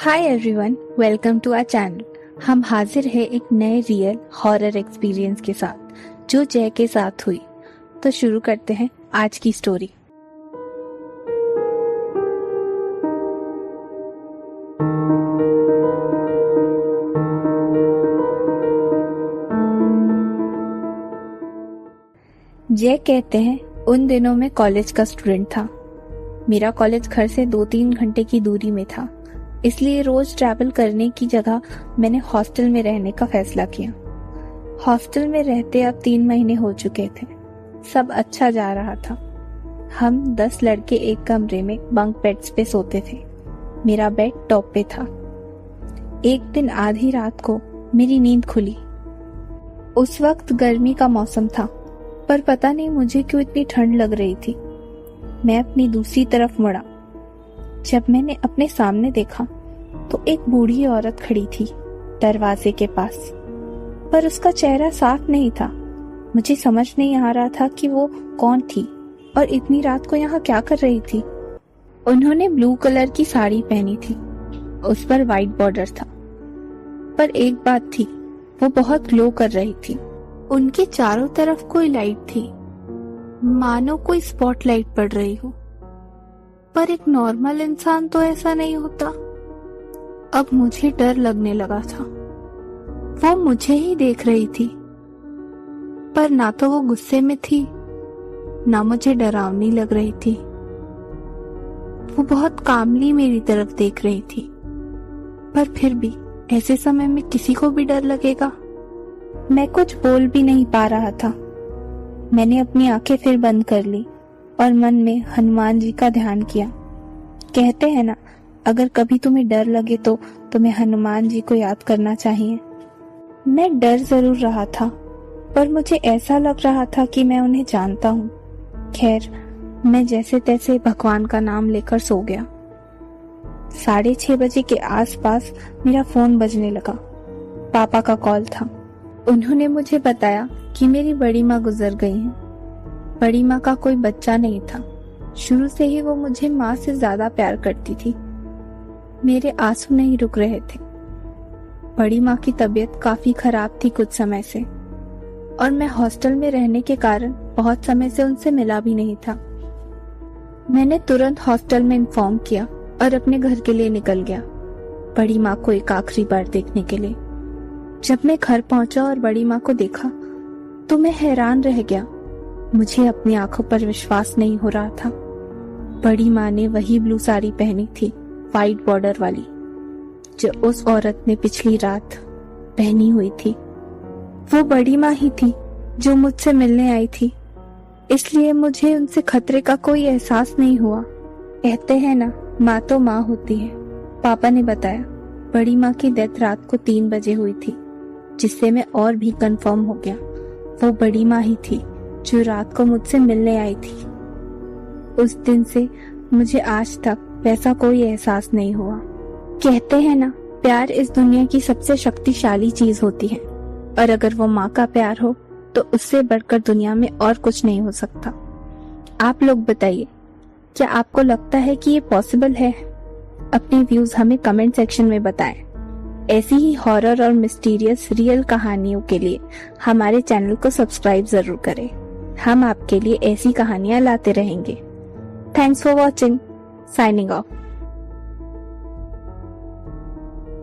Hi everyone, welcome to our channel. हम हाजिर हैं एक नए रियल हॉरर एक्सपीरियंस के साथ जो जय के साथ हुई। तो शुरू करते हैं आज की स्टोरी। जय कहते हैं उन दिनों में कॉलेज का स्टूडेंट था। मेरा कॉलेज घर से 2-3 घंटे की दूरी में था, इसलिए रोज ट्रैवल करने की जगह मैंने हॉस्टल में रहने का फैसला किया। हॉस्टल में रहते अब 3 महीने हो चुके थे। सब अच्छा जा रहा था। हम 10 लड़के एक कमरे में बंक बेड्स पे सोते थे। मेरा बेड टॉप पे था। एक दिन आधी रात को मेरी नींद खुली। उस वक्त गर्मी का मौसम था, पर पता नहीं मुझे क्यों इतनी ठंड लग रही थी। मैं अपनी दूसरी तरफ मुड़ा। जब मैंने अपने सामने देखा तो एक बूढ़ी औरत खड़ी थी दरवाजे के पास, पर उसका चेहरा साफ नहीं था। मुझे समझ नहीं आ रहा था कि वो कौन थी और इतनी रात को यहाँ क्या कर रही थी। उन्होंने ब्लू कलर की साड़ी पहनी थी, उस पर व्हाइट बॉर्डर था। पर एक बात थी, वो बहुत ग्लो कर रही थी। उनके चारों तरफ कोई लाइट थी, मानो कोई स्पॉटलाइट पड़ रही हो। पर एक नॉर्मल इंसान तो ऐसा नहीं होता। अब मुझे डर लगने लगा था। वो मुझे ही देख रही थी, पर ना तो वो गुस्से में थी, ना मुझे डरावनी लग रही थी। वो बहुत कामली मेरी तरफ देख रही थी। पर फिर भी ऐसे समय में किसी को भी डर लगेगा। मैं कुछ बोल भी नहीं पा रहा था। मैंने अपनी आंखें फिर बंद कर ली और मन में हनुमान जी का ध्यान किया। कहते हैं ना, अगर कभी तुम्हें डर लगे तो तुम्हें हनुमान जी को याद करना चाहिए। मैं डर जरूर रहा था, पर मुझे ऐसा लग रहा था कि मैं उन्हें जानता हूँ। खैर, मैं जैसे तैसे भगवान का नाम लेकर सो गया। 6:30 बजे के आसपास मेरा फोन बजने लगा। पापा का कॉल था। उन्होंने मुझे बताया कि मेरी बड़ी माँ गुजर गई हैं। बड़ी माँ का कोई बच्चा नहीं था। शुरू से ही वो मुझे माँ से ज्यादा प्यार करती थी। मेरे आंसू नहीं रुक रहे थे। बड़ी माँ की तबीयत काफी खराब थी कुछ समय से, और मैं हॉस्टल में रहने के कारण बहुत समय से उनसे मिला भी नहीं था। मैंने तुरंत हॉस्टल में इन्फॉर्म किया और अपने घर के लिए निकल गया, बड़ी माँ को एक आखिरी बार देखने के लिए। जब मैं घर पहुंचा और बड़ी माँ को देखा तो मैं हैरान रह गया। मुझे अपनी आंखों पर विश्वास नहीं हो रहा था। बड़ी माँ ने वही ब्लू साड़ी पहनी थी, व्हाइट बॉर्डर वाली, जो उस औरत ने पिछली रात पहनी हुई थी। वो बड़ी माँ ही थी जो मुझसे मिलने आई थी, इसलिए मुझे उनसे खतरे का कोई एहसास नहीं हुआ। कहते हैं ना, माँ तो माँ होती है। पापा ने बताया बड़ी माँ की डेथ रात को 3 बजे हुई थी, जिससे मैं और भी कंफर्म हो गया वो बड़ी माँ ही थी जो रात को मुझसे मिलने आई थी। उस दिन से मुझे आज तक वैसा कोई एहसास नहीं हुआ। कहते हैं ना, प्यार इस दुनिया की सबसे शक्तिशाली चीज होती है, और अगर वो माँ का प्यार हो तो उससे बढ़कर दुनिया में और कुछ नहीं हो सकता। आप लोग बताइए, क्या आपको लगता है कि ये पॉसिबल है? अपने व्यूज हमें कमेंट सेक्शन में बताएं। ऐसी ही हॉरर और मिस्टीरियस रियल कहानियों के लिए हमारे चैनल को सब्सक्राइब जरूर करें। हम आपके लिए ऐसी कहानियां लाते रहेंगे। Thanks for watching. Signing off.